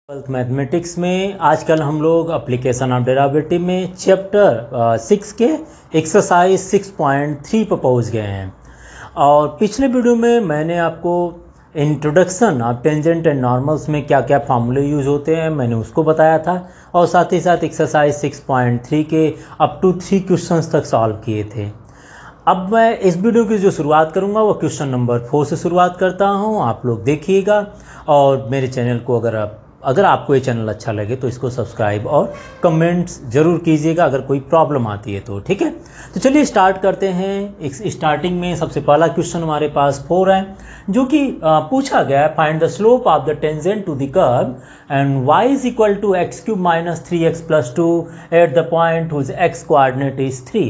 Twelfth mathematics में आजकल हम लोग एप्लीकेशन ऑफ डेरिवेटिव में चैप्टर 6 के एक्सरसाइज 6.3 पर पहुंच गए हैं। और पिछले वीडियो में मैंने आपको introduction of tangent and normals में क्या क्या फार्मूले यूज होते हैं मैंने उसको बताया था, और साथ ही साथ एक्सरसाइज 6.3 के अप टू 3 क्वेश्चंस तक सॉल्व किए थे। अब मैं इस वीडियो की जो शुरुआत करूंगा वो क्वेश्चन नंबर 4 से शुरुआत करता हूं। आप लोग देखिएगा और मेरे चैनल को अगर आपको ये चैनल अच्छा लगे तो इसको सब्सक्राइब और कमेंट्स जरूर कीजिएगा अगर कोई प्रॉब्लम आती है तो, ठीक है। तो चलिए स्टार्ट करते हैं। स्टार्टिंग में सबसे पहला क्वेश्चन हमारे पास 4 है, जो कि पूछा गया है find the slope of the tangent to the curve and y is equal to x cube minus 3x plus 2 at the point whose x coordinate is 3।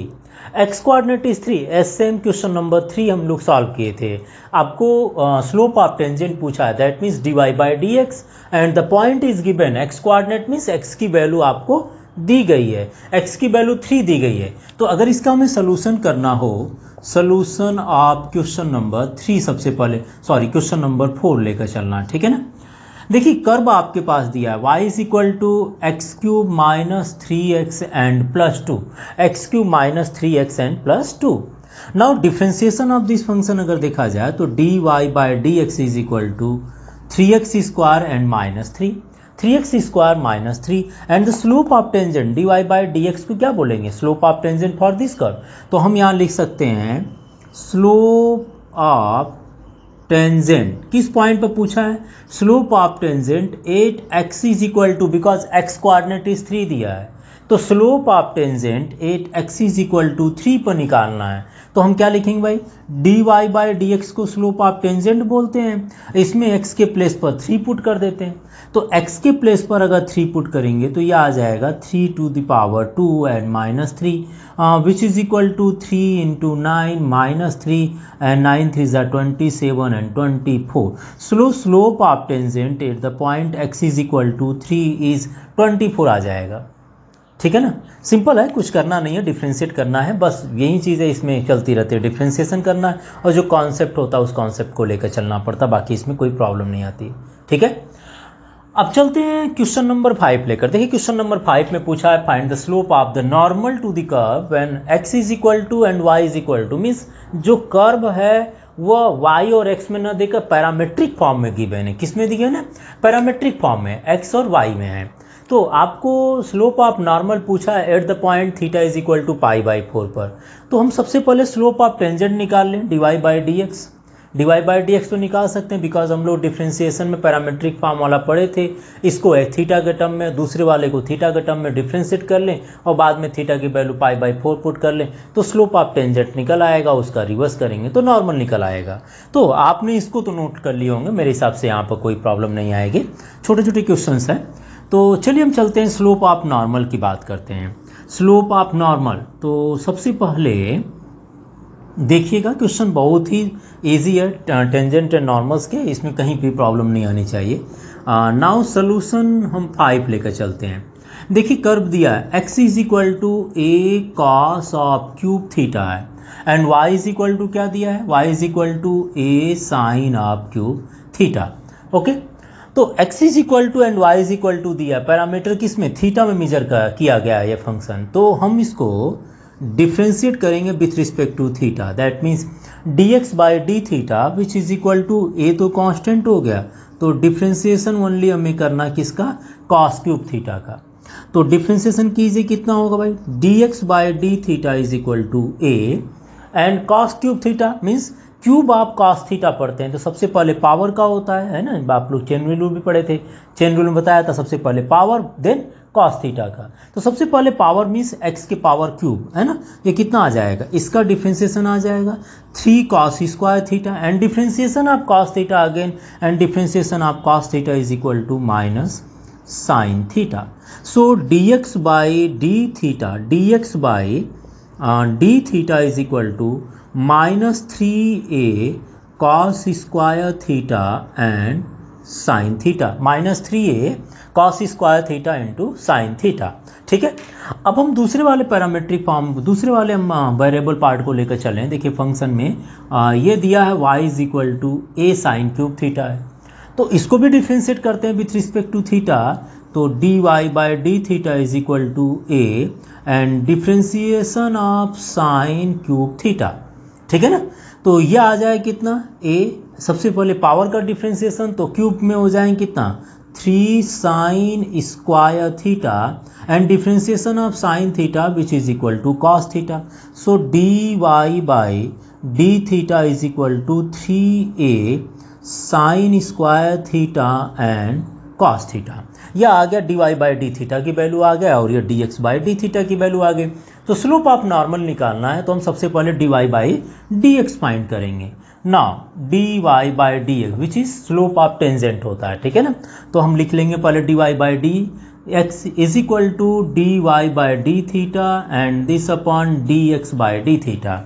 x coordinate is 3, same question number 3 हम लोग solve किए थे। आपको slope of tangent पूछा है, that means dy by d x and the point is given x coordinate means x की value आपको दी गई है, x की वैल्यू 3 दी गई है। तो अगर इसका हमें सोल्यूशन करना हो, सोल्यूशन ऑफ क्वेश्चन नंबर 3 सबसे पहले क्वेश्चन नंबर 4 लेकर चलना, ठीक है ना। देखिए कर्व आपके पास दिया है y is equal to x cube minus 3x and plus 2, x cube minus 3x and plus 2। Now differentiation of this function अगर देखा जाए तो dy by d x is equal to 3x square and minus 3, 3x square minus 3 and the slope of tangent dy by d x को क्या बोलेंगे, slope of tangent for this curve. तो हम यहाँ लिख सकते हैं स्लोप ऑफ टेंजेंट किस पॉइंट पर पूछा है, slope of tangent at x is equal to, because x coordinate is 3 दिया है, तो slope of tangent at x is equal to 3 पर निकालना है। तो हम क्या लिखेंगे भाई, dy बाई डी एक्स को स्लोप ऑफ टेंजेंट बोलते हैं, इसमें x के प्लेस पर 3 पुट कर देते हैं। तो x के प्लेस पर अगर 3 पुट करेंगे तो यह आ जाएगा 3 to the power 2 and minus 3 which is equal to 3 into 9 minus 3 and 9 3 ज़ा 27 and 24। Slope of tangent at the point x is equal to 3 is 24 आ जाएगा, ठीक है ना। सिंपल है, कुछ करना नहीं है, डिफ्रेंशिएट करना है, बस यही चीज़ें इसमें चलती रहती है, डिफ्रेंशिएशन करना है और जो कॉन्सेप्ट होता है उस कॉन्सेप्ट को लेकर चलना पड़ता, बाकी इसमें कोई प्रॉब्लम नहीं आती, ठीक है। अब चलते हैं क्वेश्चन नंबर 5 लेकर। देखिए क्वेश्चन नंबर 5 में पूछा है find the slope of the normal to the curve when x is equal to and y is equal to, means जो कर्व है वो y और x में न देकर पैरामेट्रिक फॉर्म में गिवन है। किस में दिया है, पैरामेट्रिक फॉर्म में, x और y में है। तो आपको स्लोप ऑफ नॉर्मल पूछा है at the point theta is equal to pi by 4 पर। तो हम सबसे पहले स्लोप ऑफ टेंजेंट निकाल लें, dy by d x. dy by d x तो निकाल सकते हैं बिकॉज हम लोग डिफ्रेंसिएशन में पैरामेट्रिक फॉर्म वाला पढ़े थे। इसको थीटा के टर्म में, दूसरे वाले को थीटा के टर्म में डिफ्रेंशिएट कर लें और बाद में थीटा की वैल्यू पाई बाई 4 पुट कर लें तो स्लोप ऑफ टेंजेंट निकल आएगा, उसका रिवर्स करेंगे तो नॉर्मल निकल आएगा। तो आपने इसको तो नोट कर लिए होंगे, मेरे हिसाब से यहाँ पर कोई प्रॉब्लम नहीं आएगी, छोटे छोटे क्वेश्चन हैं। तो चलिए हम चलते हैं स्लोप ऑफ नॉर्मल की बात करते हैं। स्लोप ऑफ नॉर्मल, तो सबसे पहले देखिएगा क्वेश्चन बहुत ही इजी है, टेंजेंट एंड नॉर्मल्स के, इसमें कहीं भी प्रॉब्लम नहीं आनी चाहिए। नाउ सोल्यूशन हम 5 लेकर चलते हैं। देखिए कर्व दिया है x is equal to a cos of cube theta है and y is equal to क्या दिया है, y is equal to a sin of cube theta. Okay, तो x is equal to and y is equal to दिया, parameter किस में, theta में major किया गया है ये फंक्शन। तो हम इसको डिफ्रेंशिएट करेंगे with respect to theta, that means dx by d theta which is equal to a तो कांस्टेंट हो गया, तो डिफ्रेंशिएशन ओनली हमें करना किसका, cos क्यूब थीटा का। तो डिफ्रेंशिएशन कीजिए, कितना होगा भाई, dx by d theta is equal to a and cos cube theta means cube आप cos थीटा पढ़ते हैं तो सबसे पहले पावर का होता है ना, आप लोग चेन रूल भी पढ़े थे, चेन रूल में बताया था सबसे पहले पावर देन cos थीटा का। तो सबसे पहले पावर मीन्स x के पावर क्यूब है ना, ये कितना आ जाएगा, इसका डिफ्रेंशिएशन आ जाएगा 3 cos square theta and differentiation of cos theta again and differentiation of cos theta is equal to minus sine theta. So dx by d theta, dx by d theta is equal to minus 3a cos square theta and sine theta, minus 3a cos square theta into sine theta, ठीक है। अब हम दूसरे वाले parametric form, दूसरे वाले हम variable part को लेकर चलें। देखिए फंक्शन में ये दिया है y is equal to a sine cube theta है, तो इसको भी डिफ्रेंशिएट करते हैं विथ रिस्पेक्ट टू थीटा, तो d y by d theta is equal to a and differentiation of sine cube theta, ठीक है ना। तो ये आ जाए कितना ए, सबसे पहले पावर का डिफ्रेंसिएशन, तो क्यूब में हो जाए कितना 3 sine square theta and differentiation of sine theta which is equal to cos theta, so d y by d theta is equal to 3a sine square theta and cos theta. यह आ गया d y by d theta की value आ गया और ये d x by d theta की value आ गई। तो स्लोप ऑफ नॉर्मल निकालना है तो हम सबसे पहले d y by d x find करेंगे। Now d y by d x which is slope of tangent होता है, ठीक है ना। तो हम लिख लेंगे पहले d y by d x is equal to d y by d theta and this upon d x by d theta.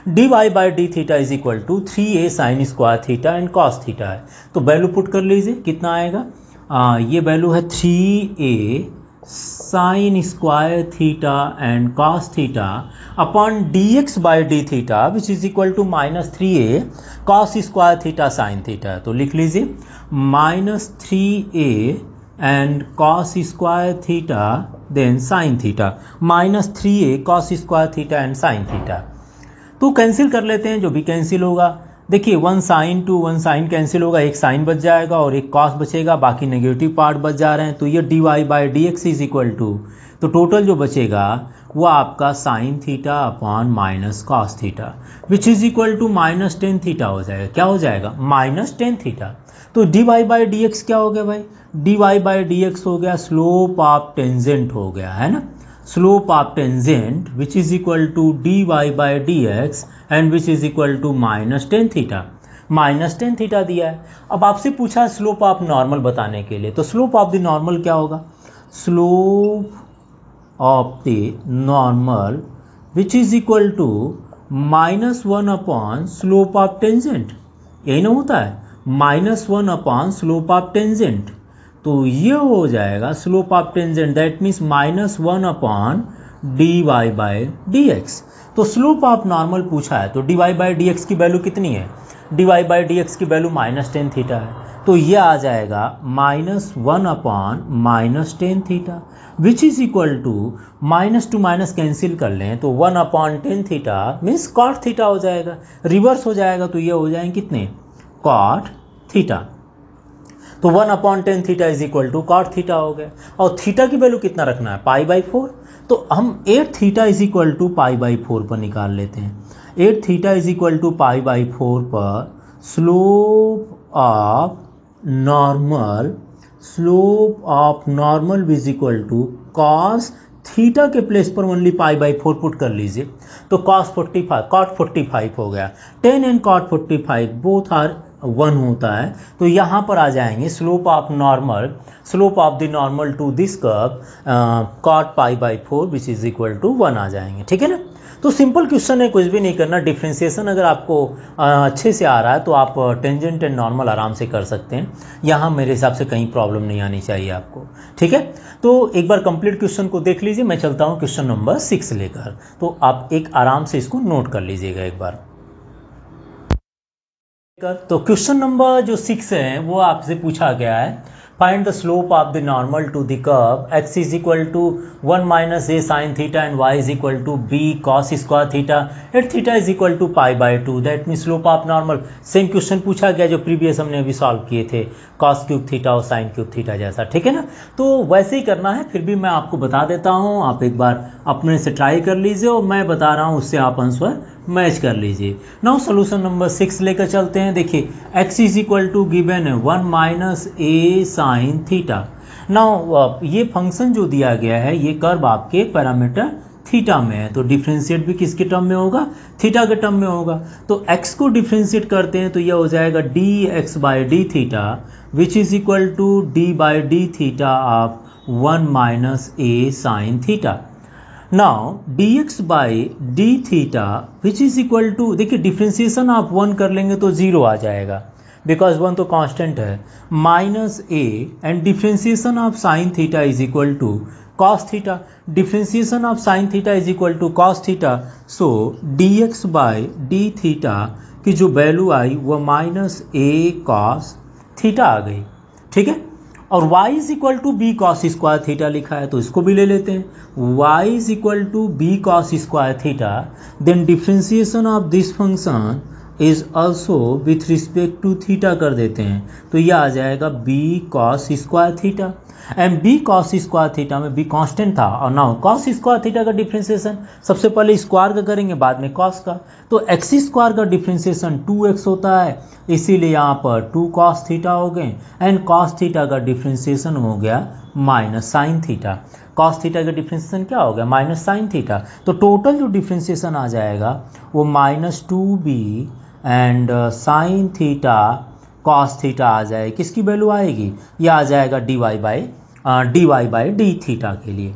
D y by d theta is equal to 3a sine square theta and cos theta है, तो value put कर लीजिए, कितना आएगा ये value है 3a sine square theta and cos theta upon d x by d theta which is equal to minus 3a cos square theta sine theta. तो लिख लीजिए minus 3a and cos square theta then sine theta, minus 3a cos square theta and sine theta. तो cancel कर लेते हैं, जो भी cancel होगा, देखिए 1 साइन टू 1 साइन कैंसिल होगा, एक साइन बच जाएगा और एक कॉस बचेगा, बाकी नेगेटिव पार्ट बच जा रहे हैं। तो ये d y by d x is equal to, तो टोटल जो बचेगा वो आपका sine theta upon minus cos theta which is equal to minus 10 theta हो जाएगा। क्या हो जाएगा माइनस 10 थीटा। तो d y by d x क्या हो गया भाई, d y by d x हो गया स्लोप ऑफ टेंजेंट हो गया है ना, slope of tangent which is equal to d y by d x and which is equal to minus 10 theta, minus 10 theta दिया है। अब आपसे पूछा स्लोप ऑफ नॉर्मल बताने के लिए, तो स्लोप ऑफ द नॉर्मल क्या होगा, slope of the normal which is equal to -1 upon slope of tangent, यही ना होता है, -1 अपॉन स्लोप ऑफ टेंजेंट। तो ये हो जाएगा slope of tangent that means -1 upon d y by d x. तो स्लोप ऑफ नॉर्मल पूछा है तो d y by d x की वैल्यू कितनी है, d y by d x की वैल्यू -10 थीटा है, तो ये आ जाएगा -1 upon -10 theta which is equal to minus to minus cancel कर लें तो 1 upon 10 theta means cot theta हो जाएगा, रिवर्स हो जाएगा तो ये हो जाएंगे कितने कॉट थीटा। तो 1 upon 10 theta is equal to cot theta हो गया। और थीटा की वैल्यू कितना रखना है π/4, तो हम 8 थीटा इज इक्वल टू π/4 पर निकाल लेते हैं। 8 थीटा इज इक्वल टू π/4 पर slope of normal is equal to cos theta के प्लेस पर ओनली π/4 पुट कर लीजिए, तो cos 45 cot 45 हो गया, 10 एंड cot 45 बोथ आर 1 होता है। तो यहाँ पर आ जाएंगे slope of the normal to this curve cot π/4 which is equal to 1 आ जाएंगे, ठीक है ना। तो सिंपल क्वेश्चन है, कुछ भी नहीं करना। डिफ्रेंसिएशन अगर आपको अच्छे से आ रहा है तो आप टेंजेंट एंड नॉर्मल आराम से कर सकते हैं, यहाँ मेरे हिसाब से कहीं प्रॉब्लम नहीं आनी चाहिए आपको, ठीक है। तो एक बार कंप्लीट क्वेश्चन को देख लीजिए, मैं चलता हूँ क्वेश्चन नंबर 6 लेकर, तो आप एक आराम से इसको नोट कर लीजिएगा एक बार। तो क्वेश्चन नंबर जो 6 है वो आपसे पूछा गया है, find the slope of the normal to the curve x is equal to 1 minus a sine theta and y is equal to b cos square theta at theta is equal to π/2 that mean slope of normal. Same question पूछा गया जो previous हमने अभी solve किए थे, cos cube theta और sine cube theta जैसा, ठीक है ना। तो वैसे ही करना है, फिर भी मैं आपको बता देता हूँ, आप एक बार अपने से ट्राई कर लीजिए और मैं बता रहा हूँ उससे आप आंसर मैच कर लीजिए। नाउ सोल्यूशन नंबर 6 लेकर चलते हैं। देखिए x is equal to given है 1 minus a sine theta. Now ये फंक्शन जो दिया गया है ये कर्व आपके पैरामीटर थीटा में है, तो डिफ्रेंशिएट भी किसके टर्म में होगा, थीटा के टर्म में होगा। तो x को डिफ्रेंशिएट करते हैं तो यह हो जाएगा dx by d theta which is equal to d by d theta of 1 minus a sine theta. Now dx by d theta which is equal to, देखिए डिफ्रेंसिएशन आप 1 कर लेंगे तो 0 आ जाएगा बिकॉज 1 तो कांस्टेंट है, minus a and differentiation of sine theta is equal to cos theta, differentiation of sine theta is equal to cos theta. So dx by d theta की जो वैल्यू आई वो -a cos थीटा आ गई, ठीक है। और y is equal to b cos square theta लिखा है, तो इसको भी ले लेते हैं। y is equal to b cos square theta, then differentiation of this function is also with respect to theta कर देते हैं, तो यह आ जाएगा b cos square theta. And b cos square theta में बी कांस्टेंट था, और नाउ कॉस स्क्वायर थीटा का डिफ्रेंसिएशन सबसे पहले स्क्वायर का करेंगे, बाद में कॉस का, तो एक्स स्क्वायर का डिफ्रेंसिएशन 2x होता है, इसीलिए यहाँ पर 2 कॉस थीटा हो गए, एंड कॉस थीटा का डिफ्रेंसिएशन हो गया minus sine theta. Cos theta का डिफ्रेंसिएशन क्या हो गया, माइनस साइन थीटा। तो टोटल जो डिफ्रेंसिएशन आ जाएगा वो -2b and sine theta cos theta आ जाए, किसकी वैल्यू आएगी, ये आ जाएगा dy बाई डी थीटा के लिए,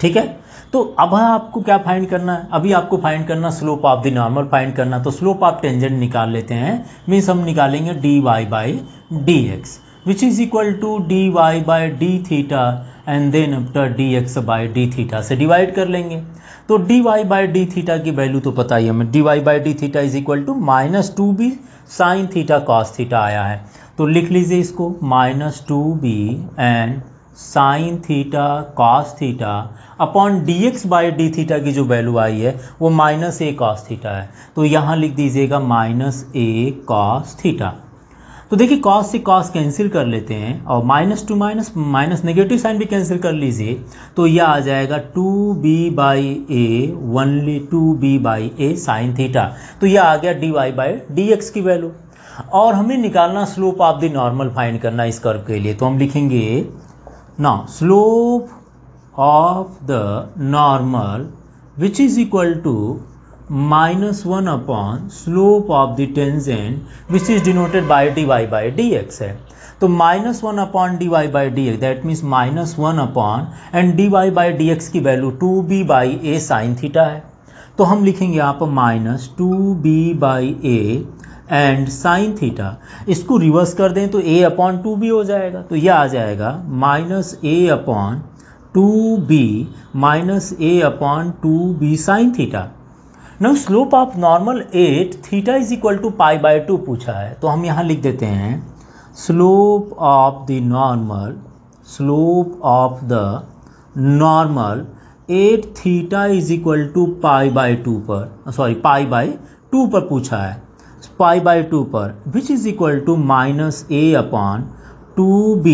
ठीक है। तो अब आपको क्या फाइंड करना है, अभी आपको फाइंड करना slope of the normal find करना, तो स्लोप ऑफ टेंजेंट निकाल लेते हैं, मीन्स हम निकालेंगे dy by d x which is equal to dy by d theta and then after dx by d theta से डिवाइड कर लेंगे। तो dy बाई डी थीटा की वैल्यू तो पता ही हमें, dy by d theta is equal to -2b sine theta cos theta आया है, तो लिख लीजिए इसको -2b and sine theta cos theta upon dx by d theta की जो वैल्यू आई है वो -a कॉस थीटा है, तो यहाँ लिख दीजिएगा -a कॉस थीटा। तो देखिए कॉस से कॉस कैंसिल कर लेते हैं, और minus to minus negative sign भी कैंसिल कर लीजिए, तो यह आ जाएगा 2b by a, only 2b by A sine theta, तो यह आ गया dy बाई डी एक्स की वैल्यू। और हमें निकालना slope of the normal find करना इस कर्व के लिए, तो हम लिखेंगे now slope of the normal which is equal to -1 upon slope of the tangent which is denoted by dy by d x है, तो -1 upon dy by d x, that means -1 upon and dy by d x की value 2b by A sine theta है, तो हम लिखेंगे यहाँ पर -2b by A and sine theta, इसको रिवर्स कर दें तो a अपॉन 2b हो जाएगा, तो यह आ जाएगा -a upon 2b minus a upon 2b sine theta. Now slope of normal 8 theta is equal to pi by 2 पूछा है, तो हम यहाँ लिख देते हैं slope of the normal 8 theta is equal to pi by 2 पर, सॉरी पाई बाई 2 पर पूछा है, पाई बाई 2 पर which is equal to -a upon 2b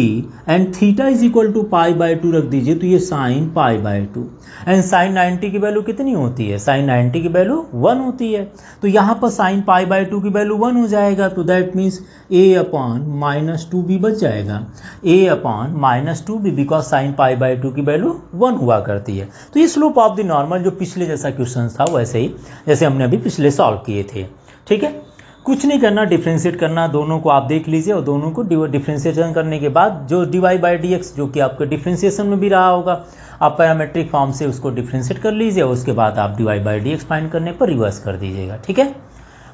and theta is equal to pi by 2 रख दीजिए, तो ये sine pi by 2 and sine 90 की वैल्यू कितनी होती है, साइन 90 की वैल्यू 1 होती है, तो यहाँ पर साइन पाई बाई 2 की वैल्यू 1 हो जाएगा, तो that means a upon -2b बच जाएगा, a upon -2b because sign pi by 2 की वैल्यू 1 हुआ करती है। तो ये स्लोप ऑफ द नॉर्मल जो पिछले जैसा क्वेश्चन था वैसे ही जैसे हमने अभी पिछले सॉल्व किए थे, ठीक है। कुछ नहीं करना, डिफ्रेंशिएट करना, दोनों को आप देख लीजिए, और दोनों को डिफ्रेंशिएशन करने के बाद जो dy बाई डी एक्स जो कि आपके डिफ्रेंशिएशन में भी रहा होगा, आप पैरामेट्रिक फॉर्म से उसको डिफ्रेंशिएट कर लीजिए, और उसके बाद आप dy by d x find करने पर रिवर्स कर दीजिएगा, ठीक है।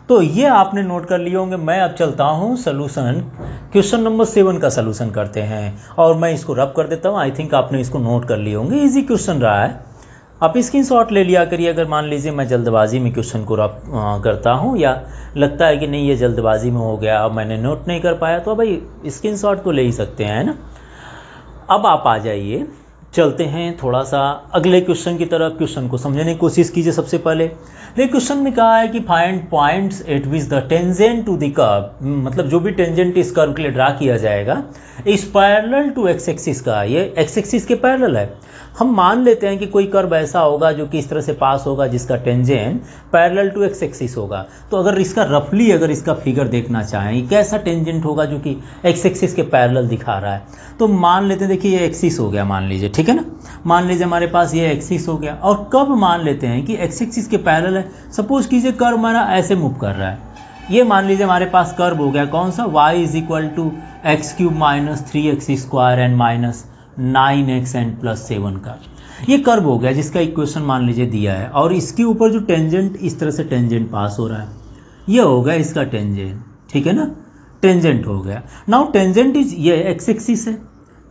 तो ये आपने नोट कर लिए होंगे। मैं अब चलता हूँ सोल्यूशन, क्वेश्चन नंबर 7 का सोल्यूशन करते हैं, और मैं इसको रब कर देता हूँ। आई थिंक आपने इसको नोट कर लिए होंगे, ईजी क्वेश्चन रहा है, आप स्क्रीनशॉट ले लिया करिए। अगर मान लीजिए मैं जल्दबाजी में क्वेश्चन को रब करता हूँ, या लगता है कि नहीं ये जल्दबाजी में हो गया और मैंने नोट नहीं कर पाया, तो भाई स्क्रीनशॉट तो ले ही सकते हैं, है ना। अब आप आ जाइए, चलते हैं थोड़ा सा अगले क्वेश्चन की तरफ। क्वेश्चन को समझने की कोशिश कीजिए। सबसे पहले क्वेश्चन में कहा है कि find points at which the tangent to the curve, मतलब जो भी टेंजेंट इस कर्व के लिए ड्रा किया जाएगा इस पैरेलल टू एक्स एक्सिस का, ये एक्स एक्सिस के पैरेलल है। हम मान लेते हैं कि कोई कर्व ऐसा होगा जो कि इस तरह से पास होगा जिसका tangent parallel to x axis होगा। तो अगर इसका रफली अगर इसका फिगर देखना चाहें कैसा टेंजेंट होगा जो कि एक्स एक्सिस के पैरेलल दिखा रहा है, तो मान लेते हैं, देखिए ये एक्सिस हो गया मान लीजिए, ठीक है ना। मान लीजिए हमारे पास ये एक्सिस हो गया, और कब मान लेते हैं कि एक्स एक्सिस के पैरेलल है। सपोज कीजिए कर्व हमारा ऐसे मूव कर रहा है, ये मान लीजिए हमारे पास कर्व हो गया कौन सा, y is equal to x cube minus 3x square and minus 9x and plus 7 का ये कर्व हो गया जिसका इक्वेशन मान लीजिए दिया है, और इसके ऊपर जो टेंजेंट इस तरह से टेंजेंट पास हो रहा है, ये हो गया इसका टेंजेंट, ठीक है ना, टेंजेंट हो गया। नाउ टेंजेंट इज ये एक्स एक्सिस है,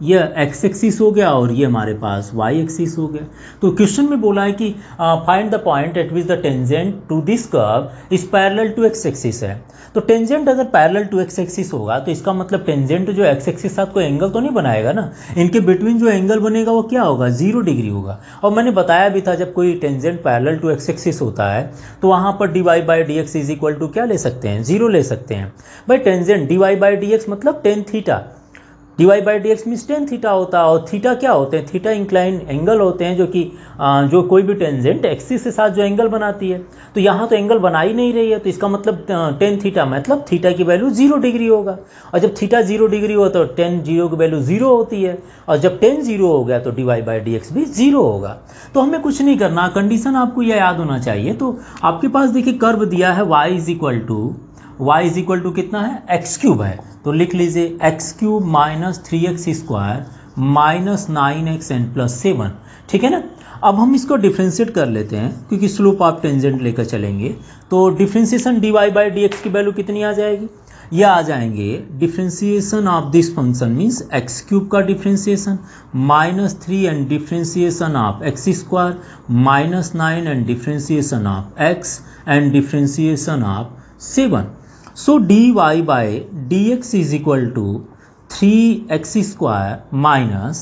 ये एक्स एक्सिस हो गया और ये हमारे पास वाई एक्सिस हो गया। तो क्वेश्चन में बोला है कि find the point at which the tangent to this curve is parallel to x axis है। तो टेंजेंट अगर पैरेलल टू एक्स एक्सिस होगा तो इसका मतलब टेंजेंट जो एक्स एक्सिस साथ कोई एंगल तो नहीं बनाएगा ना, इनके बिटवीन जो एंगल बनेगा वो क्या होगा, 0 डिग्री होगा। और मैंने बताया भी था जब कोई tangent parallel to x axis होता है तो वहाँ पर dy by d x is equal to क्या ले सकते हैं, 0 ले सकते हैं। भाई tangent dy by d x मतलब tan theta, dy by d x means tan theta होता है। और थीटा क्या होते हैं, थीटा इंक्लाइन एंगल होते हैं जो कि जो कोई भी टेंजेंट एक्सिस के साथ जो एंगल बनाती है। तो यहाँ तो एंगल बना ही नहीं रही है, तो इसका मतलब टेन थीटा मतलब थीटा की वैल्यू 0 डिग्री होगा। और जब थीटा 0 डिग्री हो तो टेन जीरो की वैल्यू 0 होती है, और जब टेन 0 हो गया तो dy बाई डी एक्स भी 0 होगा। तो हमें कुछ नहीं करना, कंडीशन आपको यह याद होना चाहिए। तो आपके पास देखिए कर्व दिया है y इज इक्वल टू कितना है, एक्स क्यूब है। तो लिख लीजिए x cube minus 3x square minus 9x and plus 7, ठीक है ना। अब हम इसको डिफ्रेंशिएट कर लेते हैं क्योंकि स्लोप ऑफ टेंजेंट लेकर चलेंगे। तो differentiation dy by d x की वैल्यू कितनी आ जाएगी, ये आ जाएंगे differentiation of this function means x cube का differentiation minus 3 and differentiation of x square minus 9 and differentiation of x and differentiation of 7। So dy by dx is equal to 3x square minus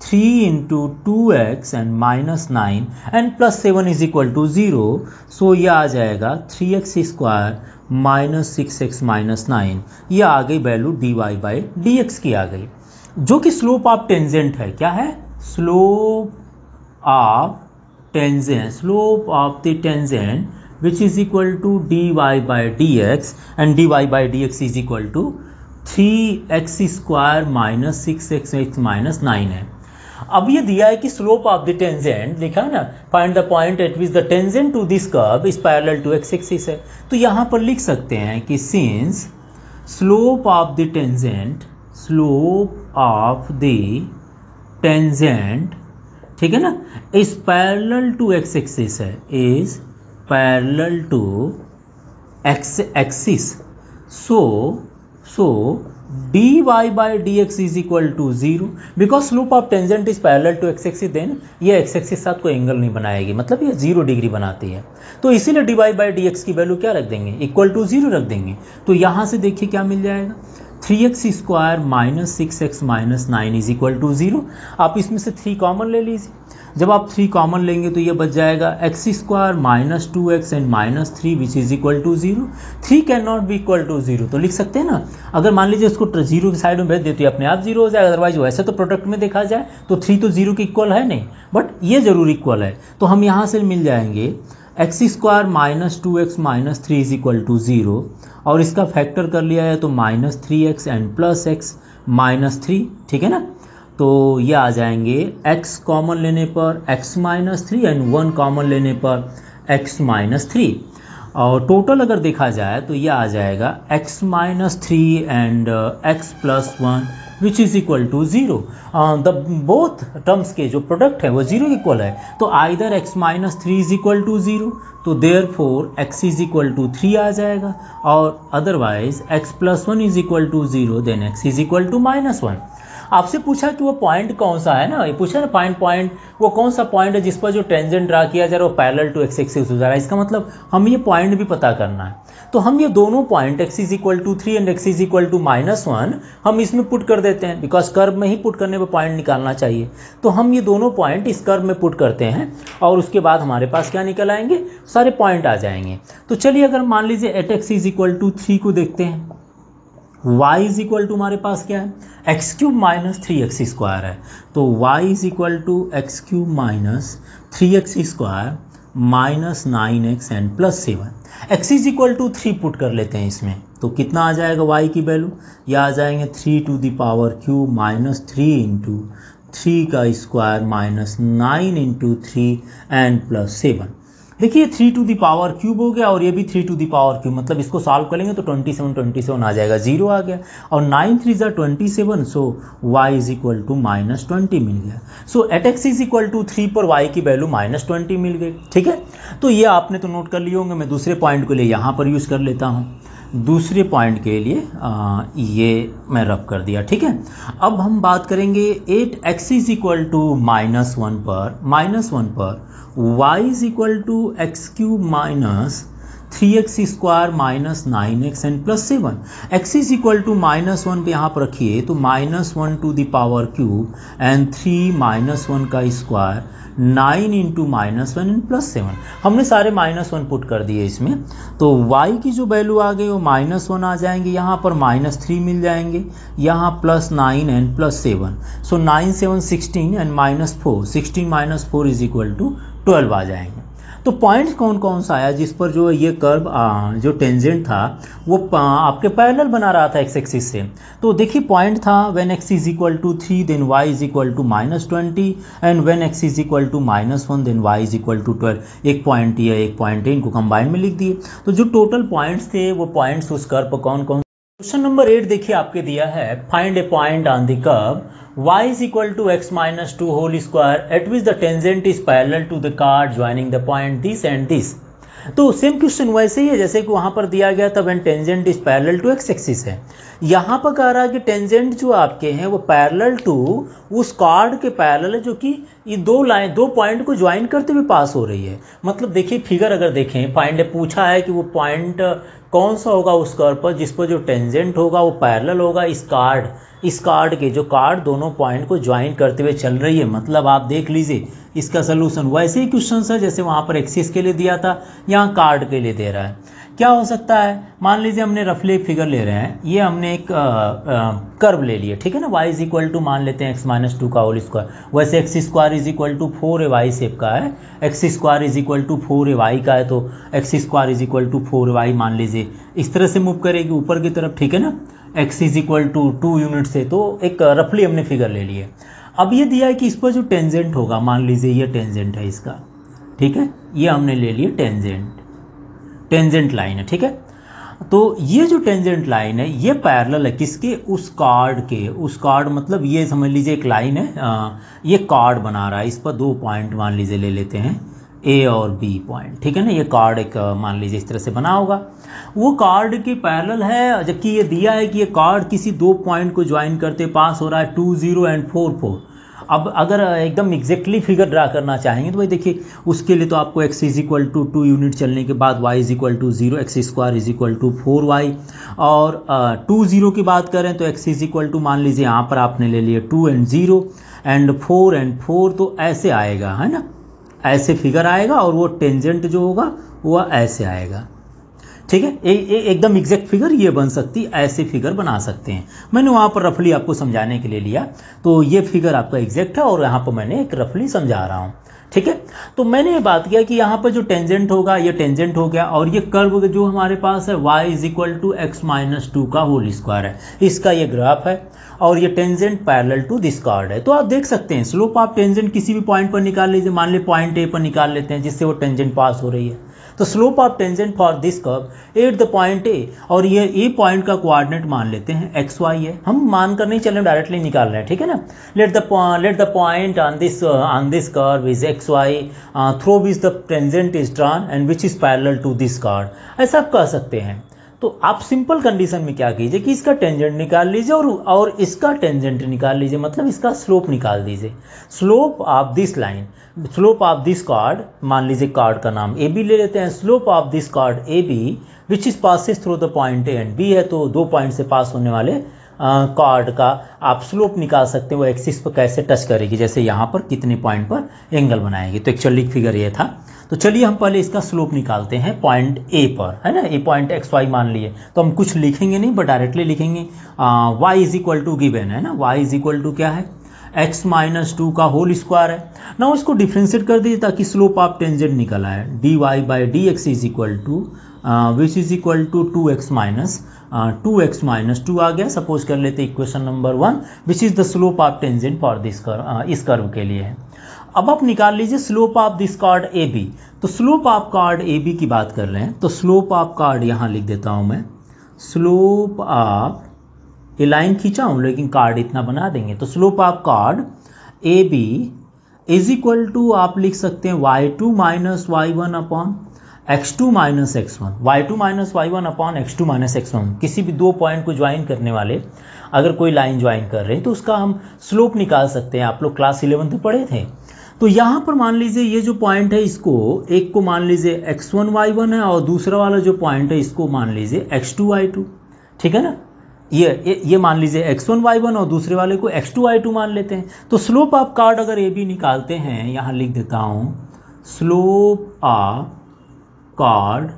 3 into 2x and minus 9 and plus 7 is equal to 0. So ये आ जाएगा 3x square minus 6x minus 9। ये आ गई value dy by dx की आ गई, जो कि slope of tangent है। क्या है, slope of the tangent which is equal to dy by dx and dy by dx is equal to 3x square minus 6x minus 9 है। अब ये दिया है कि स्लोप ऑफ द टेंजेंट, लिखा है ना, find the point at which the tangent to this curve is parallel to x axis है। तो यहाँ पर लिख सकते हैं कि since slope of the tangent, ठीक है ना, is parallel to x axis है, is parallel to x axis, so dy by dx is equal to 0 because slope of tangent is parallel to x axis, then ये x axis साथ कोई angle नहीं बनाएगी, मतलब ये 0 डिग्री बनाती है। तो इसीलिए dy by dx की वैल्यू क्या रख देंगे, इक्वल टू 0 रख देंगे। तो यहाँ से देखिए क्या मिल जाएगा, 3x square minus 6x minus 9 is equal to 0। आप इसमें से 3 कॉमन ले लीजिए, जब आप 3 कॉमन लेंगे तो ये बच जाएगा x square minus 2x and minus 3 which is equal to 0। 3 can not be equal to 0, तो लिख सकते हैं ना, अगर मान लीजिए इसको 0 की साइड में भेज देते अपने आप 0 हो जाएगा, अदरवाइज वैसे तो प्रोडक्ट में देखा जाए तो 3 तो 0 के इक्वल है नहीं, बट ये जरूर इक्वल है। तो हम यहाँ से मिल जाएंगे x square minus 2x minus 3 is equal to 0, और इसका फैक्टर कर लिया है तो minus 3x and plus x minus 3, ठीक है ना। तो ये आ जाएंगे x कॉमन लेने पर x माइनस 3 एंड 1 कॉमन लेने पर x माइनस 3, और टोटल अगर देखा जाए तो ये आ जाएगा x minus 3 and x plus 1 which is equal to 0। The both terms के जो प्रोडक्ट है वो 0 इक्वल है, तो either x minus 3 is equal to 0, तो therefore x is equal to 3 आ जाएगा, और otherwise x plus 1 is equal to 0, then x is equal to minus 1। आपसे पूछा कि वो पॉइंट कौन सा है ना, ये पूछा ना पॉइंट वो कौन सा पॉइंट है जिस पर जो टेंजेंट ड्रा किया जा रहा है वो पैरेलल टू एक्स एक्सिस हो जा रहा है। इसका मतलब हम ये पॉइंट भी पता करना है। तो हम ये दोनों point x is equal to 3 and x is equal to minus 1 हम इसमें पुट कर देते हैं, बिकॉज कर्व में ही पुट करने पर पॉइंट निकालना चाहिए। तो हम ये दोनों पॉइंट इस कर्व में पुट करते हैं और उसके बाद हमारे पास क्या निकल आएंगे, सारे पॉइंट आ जाएंगे। तो चलिए अगर मान लीजिए at x is equal to 3 को देखते हैं, y इज इक्वल टू हमारे पास क्या है, x cube minus 3x square है, तो y is equal to x cube minus 3x square minus 9x and plus 7। x is equal to 3 put कर लेते हैं इसमें, तो कितना आ जाएगा y की वैल्यू, ये आ जाएंगे 3 to the power cube minus 3 into 3 का square minus 9 into 3 and plus 7। देखिए 3 टू दी पावर क्यूब हो गया और ये भी 3 टू दी पावर क्यूब, मतलब इसको सॉल्व करेंगे तो 27 आ जाएगा, 0 आ गया, और 9 3 ज़ा 27, so y is equal to minus 20 मिल गया। So at x is equal to 3 पर y की वैल्यू माइनस 20 मिल गई, ठीक है। तो ये आपने तो नोट कर लिए होंगे, मैं दूसरे पॉइंट को लिए यहाँ पर यूज़ कर लेता हूँ। दूसरे पॉइंट के लिए ये मैं रब कर दिया, ठीक है। अब हम बात करेंगे 8x इज इक्वल टू -1 पर y is equal to x cube minus 3x square minus 9x and plus 7। x is equal to -1 पे यहाँ पर रखिए तो -1 to the power cube and 3 -1 का स्क्वायर 9 इंटू -1 एंड प्लस 7। हमने सारे -1 पुट कर दिए इसमें, तो y की जो वैल्यू आ गई वो -1 आ जाएंगे, यहाँ पर -3 मिल जाएंगे, यहाँ plus 9 and plus 7। So 9 7 16 and -4, 16 minus 4 is equal to 12 आ जाएंगे। तो पॉइंट कौन कौन सा आया जिस पर जो ये कर्व जो टेंजेंट था वो आपके पैरेलल बना रहा था एक्स एक्सिस से। तो देखिए पॉइंट था when x is equal to 3 then y is equal to -20 and when x is equal to -1 then y is equal to 12। एक पॉइंट ये एक पॉइंट है, इनको कंबाइन में लिख दिए। तो जो टोटल पॉइंट्स थे वो पॉइंट्स उस कर्व पर कौन कौन। क्वेश्चन नंबर 8 देखिए आपके दिया है, find A point on the curve y is equal to x minus 2 whole square at which the tangent is parallel to the chord joining the point this and this। तो same question वैसे ही है जैसे कि वहां पर दिया गया था when tangent is parallel to x axis है। यहाँ पर कह रहा है कि टेंजेंट जो आपके हैं वो पैरेलल टू उस कॉर्ड के पैरेलल है जो कि ये दो पॉइंट को ज्वाइन करते हुए पास हो रही है। मतलब देखिए फिगर अगर देखें, फाइंड पूछा है कि वो पॉइंट कौन सा होगा उस कर्व पर जिस पर जो टेंजेंट होगा वो पैरेलल होगा इस कार्ड के जो कार्ड दोनों पॉइंट को ज्वाइन करते हुए चल रही है। मतलब आप देख लीजिए इसका सोल्यूशन वैसे ही क्वेश्चन है जैसे वहाँ पर एक्सिस के लिए दिया था, यहाँ कार्ड के लिए दे रहा है। क्या हो सकता है, मान लीजिए हमने रफली एक फिगर ले रहे हैं, ये हमने एक कर्व ले लिए, ठीक है ना। y इज इक्वल टू मान लेते हैं x माइनस 2 का होल स्क्वायर, वैसे x square is equal to 4ay shape का है, x square is equal to 4ay का है, तो x square is equal to 4y मान लीजिए इस तरह से मूव करेगी ऊपर की तरफ, ठीक है ना। x is equal to 2 unit से, तो एक रफली हमने फिगर ले लिए। अब ये दिया है कि इस पर जो टेंजेंट होगा, मान लीजिए ये टेंजेंट है इसका, ठीक है, ये हमने ले लिए टेंजेंट लाइन है, ठीक है। तो ये जो टेंजेंट लाइन है ये पैरेलल है किसके, उस कार्ड मतलब ये समझ लीजिए एक लाइन है, ये कार्ड बना रहा है, इस पर दो पॉइंट मान लीजिए ले लेते हैं ए और बी पॉइंट, ठीक है ना। ये कार्ड एक मान लीजिए इस तरह से बना होगा, वो कार्ड के पैरेलल है, जबकि ये दिया है कि ये कार्ड किसी दो पॉइंट को ज्वाइन करते पास हो रहा है 2 0 एंड 4 4। अब अगर एकदम एग्जैक्टली फिगर ड्रा करना चाहेंगे तो भाई देखिए उसके लिए तो आपको x is equal to 2 unit चलने के बाद y is equal to 0, x square is equal to 4y, और 2 0 की बात करें तो x इज इक्वल टू मान लीजिए यहाँ पर आपने ले लिया 2 एंड 0 एंड 4 एंड 4, तो ऐसे आएगा, है ना, ऐसे फिगर आएगा और वो टेंजेंट जो होगा वो ऐसे आएगा, ठीक है। एकदम एग्जैक्ट फिगर ये बन सकती, ऐसे फिगर बना सकते हैं। मैंने वहाँ पर रफली आपको समझाने के लिए लिया, तो ये फिगर आपका एग्जैक्ट है और यहाँ पर मैंने एक रफली समझा रहा हूँ, ठीक है। तो मैंने ये बात किया कि यहाँ पर जो टेंजेंट होगा ये टेंजेंट हो गया, और ये कर्व जो हमारे पास है y is equal to x minus 2 का होल स्क्वायर है, इसका ये ग्राफ है, और ये tangent parallel to this chord है। तो आप देख सकते हैं स्लोप ऑफ टेंजेंट किसी भी पॉइंट पर निकाल लीजिए, मान लीजिए पॉइंट ए पर निकाल लेते हैं जिससे वो टेंजेंट पास हो रही है। तो slope of tangent for this curve at the point ए, और ये ए पॉइंट का कोऑर्डिनेट मान लेते हैं एक्स वाई है, हम मान कर नहीं चल रहे, डायरेक्टली निकाल रहे हैं, ठीक है ना। Let the point on this curve is x y through which the tangent is drawn and which is parallel to this chord, ऐसा आप कह सकते हैं। तो आप सिंपल कंडीशन में क्या कीजिए कि इसका टेंजेंट निकाल लीजिए और इसका टेंजेंट निकाल लीजिए, मतलब इसका स्लोप निकाल दीजिए। Slope of this line, slope of this card, मान लीजिए कार्ड का नाम ए बी ले लेते हैं, slope of this chord A B which is passes through the point A and B है, तो दो पॉइंट से पास होने वाले कार्ड का आप स्लोप निकाल सकते हैं, वो एक्सिस पर कैसे टच करेगी, जैसे यहाँ पर कितने पॉइंट पर एंगल बनाएगी। तो एक्चुअली फिगर ये था। तो चलिए हम पहले इसका स्लोप निकालते हैं पॉइंट ए पर, है ना। ए पॉइंट एक्स वाई मान लिए, तो हम कुछ लिखेंगे नहीं बट डायरेक्टली लिखेंगे y is equal to given है ना, y इज इक्वल टू क्या है, x माइनस 2 का होल स्क्वायर है ना। इसको डिफ्रेंशिएट कर दीजिए ताकि स्लोप ऑफ टेंजेंट निकल आए, dy by d x is equal to which is equal to 2x minus 2 आ गया। सपोज कर लेते equation number 1 which is the slope of tangent for this curve, इस कर्व के लिए है। अब आप निकाल लीजिए slope of this chord A B, तो slope of chord A B की बात कर रहे हैं, तो स्लोप ऑफ कार्ड यहाँ लिख देता हूँ मैं, स्लोप ऑफ, ये लाइन खींचा हूँ लेकिन कार्ड इतना बना देंगे, तो slope of chord A B is equal to आप लिख सकते हैं y2 minus y1 upon x2 minus x1, y2 minus y1 upon x2 minus x1। किसी भी दो पॉइंट को ज्वाइन करने वाले अगर कोई लाइन ज्वाइन कर रहे हैं तो उसका हम स्लोप निकाल सकते हैं। आप लोग क्लास 11 में पढ़े थे। तो यहाँ पर मान लीजिए ये जो पॉइंट है इसको एक को मान लीजिए x1 y1 है और दूसरा वाला जो पॉइंट है इसको मान लीजिए x2 y2, ठीक है ना। ये मान लीजिए x1 y1 और दूसरे वाले को x2 y2 मान लेते हैं। तो स्लोप ऑफ कार्ड अगर ए बी निकालते हैं, यहाँ लिख देता हूँ slope of chord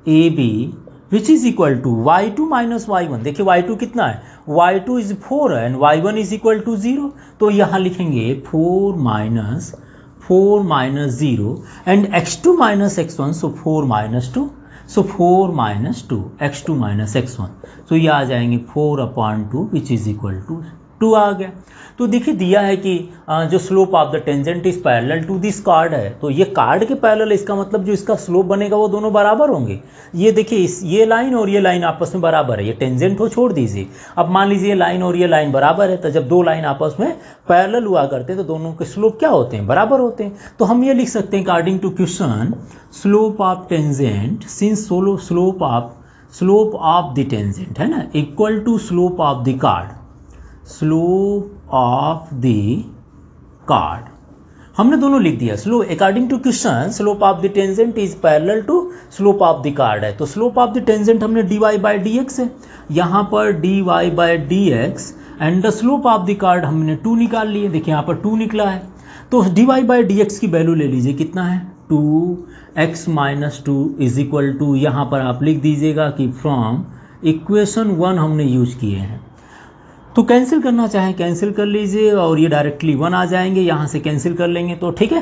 A B which is equal to y2 minus y1। देखिए y2 कितना है, y2 इज 4 है and y1 is equal to 0। तो यहाँ लिखेंगे 4 minus 0 and x2 minus x1, so 4 minus 2, so 4 minus 2 x2 minus x1, तो ये आ जाएंगे 4/2 विच इज इक्वल टू 2 आ गया। तो देखिए दिया है कि जो slope of the tangent is parallel to this chord है, तो ये कार्ड के पैरेलल, इसका मतलब जो इसका स्लोप बनेगा वो दोनों बराबर होंगे। ये देखिए ये लाइन और ये लाइन आपस में बराबर है, ये टेंजेंट हो छोड़ दीजिए। अब मान लीजिए ये लाइन और ये लाइन बराबर है, तो जब दो लाइन आपस में पैरेलल हुआ करते हैं तो दोनों के स्लोप क्या होते हैं, बराबर होते हैं। तो हम ये लिख सकते हैं according to question slope of tangent since slope of the tangent है ना equal to slope of the chord, slope of the chord हमने दोनों लिख दिया। Slope according to question slope of the tangent is parallel to slope of the chord है, तो slope of the tangent हमने dy/dx है, यहाँ पर dy/dx and the slope of the chord हमने 2 निकाल लिए। देखिए यहाँ पर 2 निकला है, तो dy/dx की वैल्यू ले लीजिए, कितना है 2x minus 2 is equal to, यहाँ पर आप लिख दीजिएगा कि फ्रॉम इक्वेशन 1 हमने यूज किए हैं। तो कैंसिल करना चाहें कैंसिल कर लीजिए और ये डायरेक्टली 1 आ जाएंगे, यहाँ से कैंसिल कर लेंगे तो ठीक है।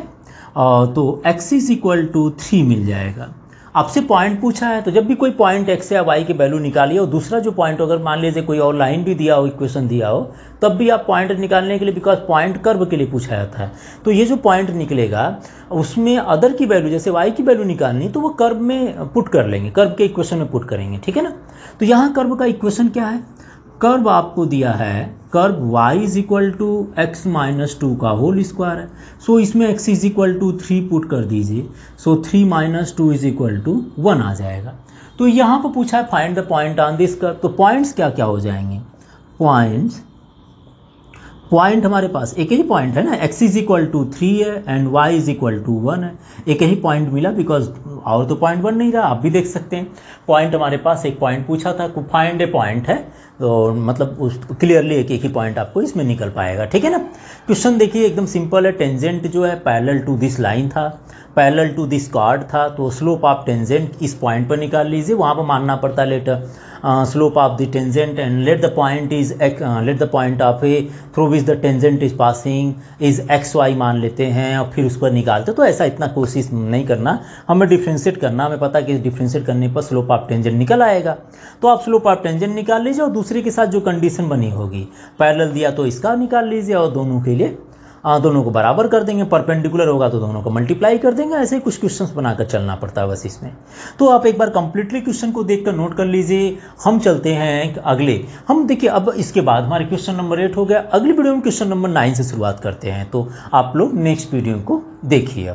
तो x इज इक्वल टू 3 मिल जाएगा। आपसे पॉइंट पूछा है तो जब भी कोई पॉइंट x या y की वैल्यू निकालिए और दूसरा जो पॉइंट अगर मान लीजिए कोई और लाइन भी दिया हो, इक्वेशन दिया हो, तब भी आप पॉइंट निकालने के लिए, बिकॉज पॉइंट कर्व के लिए पूछा जाता है, तो ये जो पॉइंट निकलेगा उसमें अदर की वैल्यू जैसे y की वैल्यू निकालनी तो वो कर्व में पुट कर लेंगे, कर्व के इक्वेशन में पुट करेंगे, ठीक है ना। तो यहाँ कर्व का इक्वेशन क्या है, कर्व आपको दिया है, curve y is equal to x minus 2 का होल स्क्वायर है, सो इसमें x is equal to 3 put कर दीजिए, so 3 minus 2 is equal to 1 आ जाएगा। तो यहाँ पर पूछा है find the point on this curve, तो पॉइंट्स क्या क्या हो जाएंगे, पॉइंट हमारे पास एक ही पॉइंट है ना, x इज इक्वल टू 3 है and y is equal to 1 है, एक ही पॉइंट मिला, बिकॉज और तो पॉइंट 1 नहीं रहा, आप भी देख सकते हैं। पॉइंट हमारे पास एक पॉइंट पूछा था, फाइंड ए पॉइंट है, तो मतलब उस क्लियरली एक ही पॉइंट आपको इसमें निकल पाएगा, ठीक है ना। क्वेश्चन देखिए एकदम सिंपल है, टेंजेंट जो है पैरेलल टू दिस लाइन था, पैरेलल टू दिस कार्ड था, तो स्लोप ऑफ टेंजेंट इस पॉइंट पर निकाल लीजिए, वहाँ पर मानना पड़ता है letter slope of the tangent and let the point of A through which the tangent is passing is xy मान लेते हैं और फिर उस पर निकालते। तो ऐसा इतना कोशिश नहीं करना, हमें डिफ्रेंशिएट करना, हमें पता कि डिफ्रेंशिएट करने पर स्लोप ऑफ टेंजेंट निकल आएगा। तो आप स्लोप ऑफ टेंजेंट निकाल लीजिए और दूसरे के साथ जो कंडीशन बनी होगी, पैरेलल दिया तो इसका निकाल लीजिए और दोनों के लिए दोनों को बराबर कर देंगे, परपेंडिकुलर होगा तो दोनों को मल्टीप्लाई कर देंगे। ऐसे ही कुछ क्वेश्चंस बनाकर चलना पड़ता है बस इसमें। तो आप एक बार कंप्लीटली क्वेश्चन को देखकर नोट कर लीजिए। हम चलते हैं अगले, हम देखिए अब इसके बाद हमारे क्वेश्चन नंबर 8 हो गया, अगली वीडियो में क्वेश्चन नंबर 9 से शुरुआत करते हैं। तो आप लोग नेक्स्ट वीडियो को देखिए।